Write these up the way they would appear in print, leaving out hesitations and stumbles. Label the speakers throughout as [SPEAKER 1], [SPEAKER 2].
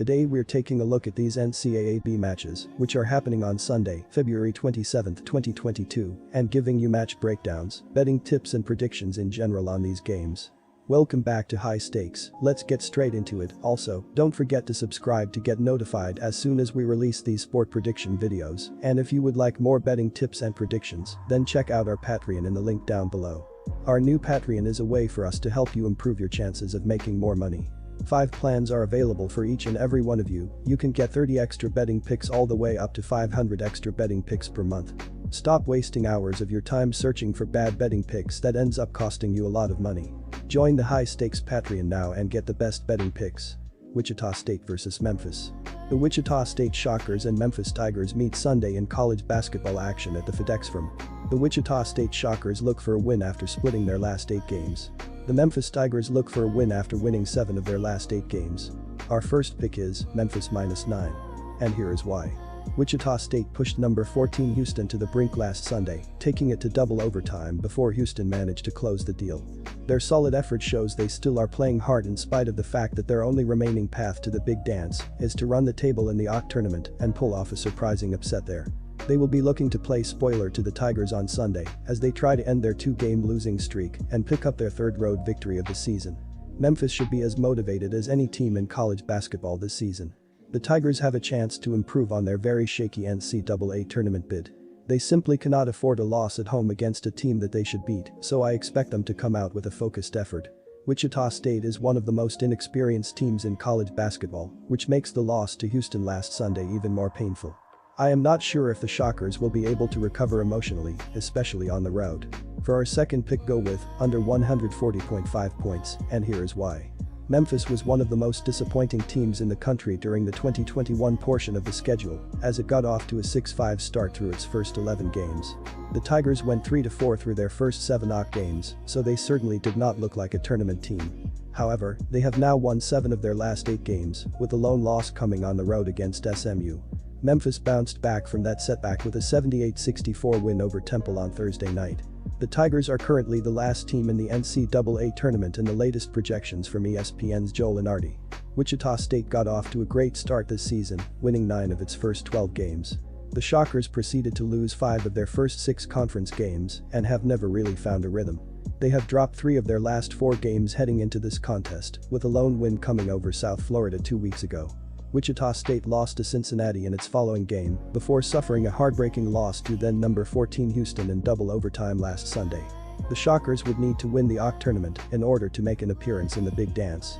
[SPEAKER 1] Today we're taking a look at these NCAAB matches, which are happening on Sunday, February 27, 2022, and giving you match breakdowns, betting tips and predictions in general on these games. Welcome back to High Stakes, let's get straight into it. Also, don't forget to subscribe to get notified as soon as we release these sport prediction videos, and if you would like more betting tips and predictions, then check out our Patreon in the link down below. Our new Patreon is a way for us to help you improve your chances of making more money. 5 plans are available for each and every one of you. You can get 30 extra betting picks all the way up to 500 extra betting picks per month. Stop wasting hours of your time searching for bad betting picks that ends up costing you a lot of money. Join the High Stakes Patreon now and get the best betting picks. Wichita State vs Memphis. The Wichita State Shockers and Memphis Tigers meet Sunday in college basketball action at the FedEx Forum. The Wichita State Shockers look for a win after splitting their last 8 games. The Memphis Tigers look for a win after winning 7 of their last 8 games. Our first pick is Memphis -9. And here is why. Wichita State pushed number 14 Houston to the brink last Sunday, taking it to double overtime before Houston managed to close the deal. Their solid effort shows they still are playing hard in spite of the fact that their only remaining path to the big dance is to run the table in the AAC tournament and pull off a surprising upset there. They will be looking to play spoiler to the Tigers on Sunday as they try to end their 2-game losing streak and pick up their 3rd road victory of the season. Memphis should be as motivated as any team in college basketball this season. The Tigers have a chance to improve on their very shaky NCAA tournament bid. They simply cannot afford a loss at home against a team that they should beat, so I expect them to come out with a focused effort. Wichita State is one of the most inexperienced teams in college basketball, which makes the loss to Houston last Sunday even more painful. I am not sure if the Shockers will be able to recover emotionally, especially on the road. For our second pick, go with under 140.5 points, and here is why. Memphis was one of the most disappointing teams in the country during the 2021 portion of the schedule, as it got off to a 6-5 start through its first 11 games. The Tigers went 3-4 through their first 7 AAC games, so they certainly did not look like a tournament team. However, they have now won 7 of their last 8 games, with the lone loss coming on the road against SMU. Memphis bounced back from that setback with a 78-64 win over Temple on Thursday night. The Tigers are currently the last team in the NCAA tournament in the latest projections from ESPN's Joel Lunardi. Wichita State got off to a great start this season, winning 9 of its first 12 games. The Shockers proceeded to lose 5 of their first 6 conference games and have never really found a rhythm. They have dropped 3 of their last 4 games heading into this contest, with a lone win coming over South Florida 2 weeks ago. Wichita State lost to Cincinnati in its following game before suffering a heartbreaking loss to then number 14 Houston in double overtime last Sunday. The Shockers would need to win the AAC tournament in order to make an appearance in the big dance.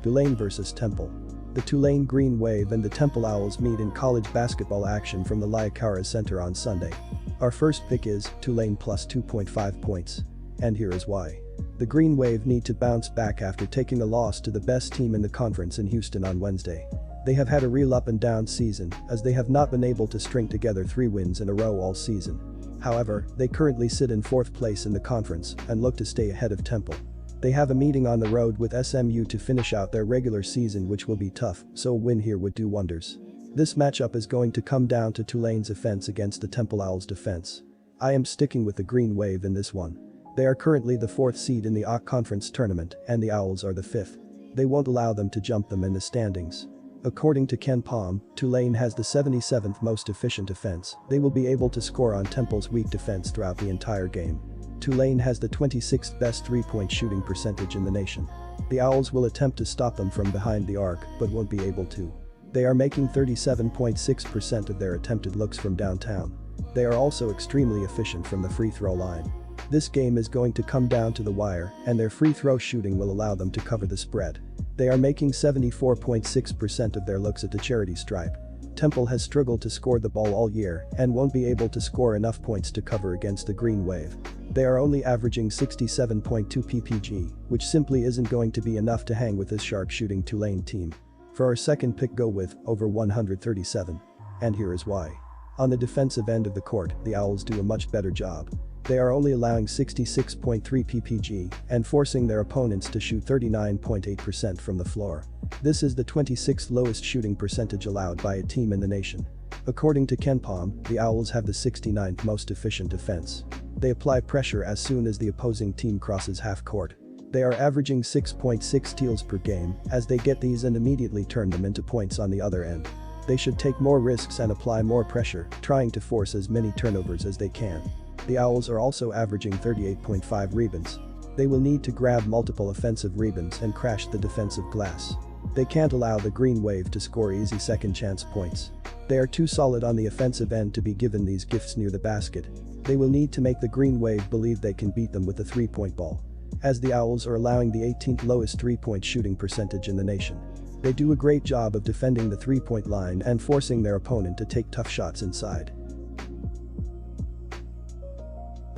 [SPEAKER 1] Tulane vs Temple. The Tulane Green Wave and the Temple Owls meet in college basketball action from the Liacouras Center on Sunday. Our first pick is Tulane plus 2.5 points. And here is why. The Green Wave need to bounce back after taking a loss to the best team in the conference in Houston on Wednesday. They have had a real up and down season as they have not been able to string together 3 wins in a row all season. However, they currently sit in 4th place in the conference and look to stay ahead of Temple. They have a meeting on the road with SMU to finish out their regular season, which will be tough, so a win here would do wonders. This matchup is going to come down to Tulane's offense against the Temple Owls' defense. I am sticking with the Green Wave in this one. They are currently the 4th seed in the AAC conference tournament and the Owls are the 5th. They won't allow them to jump them in the standings. According to Ken Pom, Tulane has the 77th most efficient offense. They will be able to score on Temple's weak defense throughout the entire game. Tulane has the 26th best 3-point shooting percentage in the nation. The Owls will attempt to stop them from behind the arc but won't be able to. They are making 37.6% of their attempted looks from downtown. They are also extremely efficient from the free throw line. This game is going to come down to the wire, and their free throw shooting will allow them to cover the spread. They are making 74.6% of their looks at the charity stripe. Temple has struggled to score the ball all year and won't be able to score enough points to cover against the Green Wave. They are only averaging 67.2 ppg, which simply isn't going to be enough to hang with this sharp-shooting Tulane team. For our second pick, go with over 137. And here is why. On the defensive end of the court, the Owls do a much better job. They are only allowing 66.3 ppg and forcing their opponents to shoot 39.8% from the floor. This is the 26th lowest shooting percentage allowed by a team in the nation. According to Ken Pom, the Owls have the 69th most efficient defense. They apply pressure as soon as the opposing team crosses half court. They are averaging 6.6 steals per game as they get these and immediately turn them into points on the other end. They should take more risks and apply more pressure, trying to force as many turnovers as they can. The Owls are also averaging 38.5 rebounds. They will need to grab multiple offensive rebounds and crash the defensive glass. They can't allow the Green Wave to score easy second chance points. They are too solid on the offensive end to be given these gifts near the basket. They will need to make the Green Wave believe they can beat them with the three-point ball, as the Owls are allowing the 18th lowest three-point shooting percentage in the nation. They do a great job of defending the three-point line and forcing their opponent to take tough shots inside.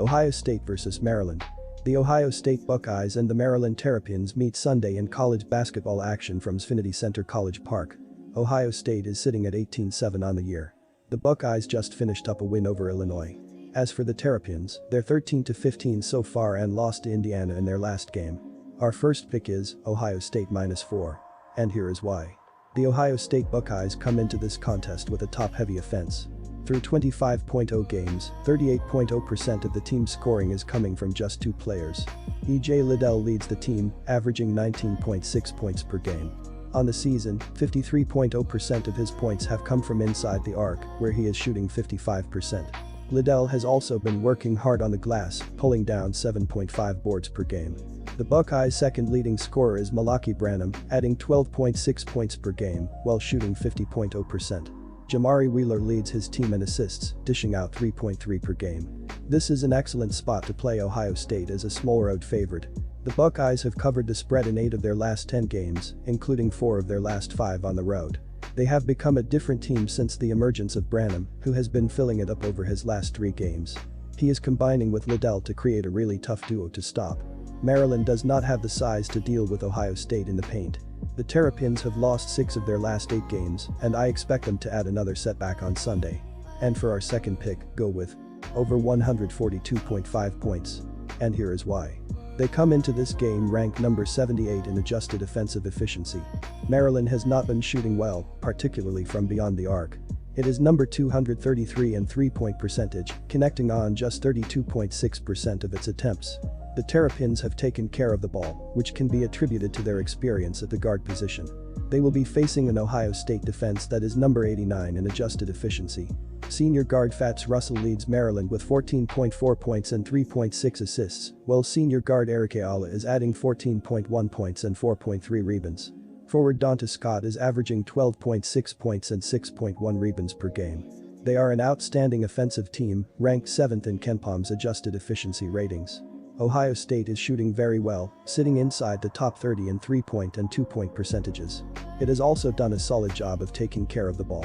[SPEAKER 1] Ohio State vs. Maryland. The Ohio State Buckeyes and the Maryland Terrapins meet Sunday in college basketball action from Xfinity Center College Park. Ohio State is sitting at 18-7 on the year. The Buckeyes just finished up a win over Illinois. As for the Terrapins, they're 13-15 so far and lost to Indiana in their last game. Our first pick is Ohio State -4. And here is why. The Ohio State Buckeyes come into this contest with a top-heavy offense. Through 25.0 games, 38.0% of the team's scoring is coming from just 2 players. E.J. Liddell leads the team, averaging 19.6 points per game. On the season, 53.0% of his points have come from inside the arc, where he is shooting 55%. Liddell has also been working hard on the glass, pulling down 7.5 boards per game. The Buckeyes' second leading scorer is Malaki Branham, adding 12.6 points per game while shooting 50.0%. Jamari Wheeler leads his team in assists, dishing out 3.3 per game. This is an excellent spot to play Ohio State as a small road favorite. The Buckeyes have covered the spread in 8 of their last 10 games, including 4 of their last 5 on the road. They have become a different team since the emergence of Branham, who has been filling it up over his last 3 games. He is combining with Liddell to create a really tough duo to stop. Maryland does not have the size to deal with Ohio State in the paint. The Terrapins have lost 6 of their last 8 games, and I expect them to add another setback on Sunday. And for our second pick, go with over 142.5 points. And here is why. They come into this game ranked number 78 in adjusted offensive efficiency. Maryland has not been shooting well, particularly from beyond the arc. It is number 233 in three-point percentage, connecting on just 32.6% of its attempts. The Terrapins have taken care of the ball, which can be attributed to their experience at the guard position. They will be facing an Ohio State defense that is number 89 in adjusted efficiency. Senior guard Fats Russell leads Maryland with 14.4 points and 3.6 assists, while senior guard Eric Ayala is adding 14.1 points and 4.3 rebounds. Forward Donta Scott is averaging 12.6 points and 6.1 rebounds per game. They are an outstanding offensive team, ranked 7th in KenPom's adjusted efficiency ratings. Ohio State is shooting very well, sitting inside the top 30 in 3-point and 2-point percentages. It has also done a solid job of taking care of the ball.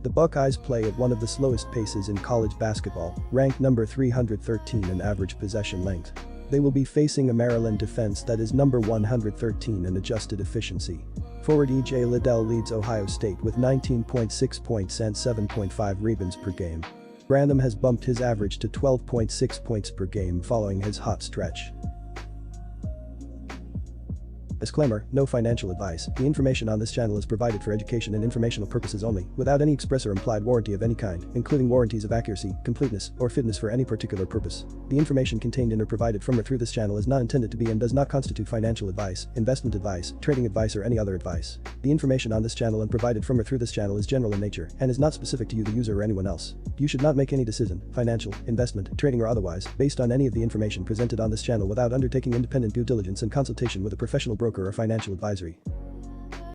[SPEAKER 1] The Buckeyes play at one of the slowest paces in college basketball, ranked number 313 in average possession length. They will be facing a Maryland defense that is number 113 in adjusted efficiency. Forward E.J. Liddell leads Ohio State with 19.6 points and 7.5 rebounds per game. Branham has bumped his average to 12.6 points per game following his hot stretch. Disclaimer, no financial advice. The information on this channel is provided for education and informational purposes only, without any express or implied warranty of any kind, including warranties of accuracy, completeness, or fitness for any particular purpose. The information contained in or provided from or through this channel is not intended to be and does not constitute financial advice, investment advice, trading advice, or any other advice. The information on this channel and provided from or through this channel is general in nature and is not specific to you, the user, or anyone else. You should not make any decision, financial, investment, trading, or otherwise, based on any of the information presented on this channel without undertaking independent due diligence and consultation with a professional broker or financial advisory.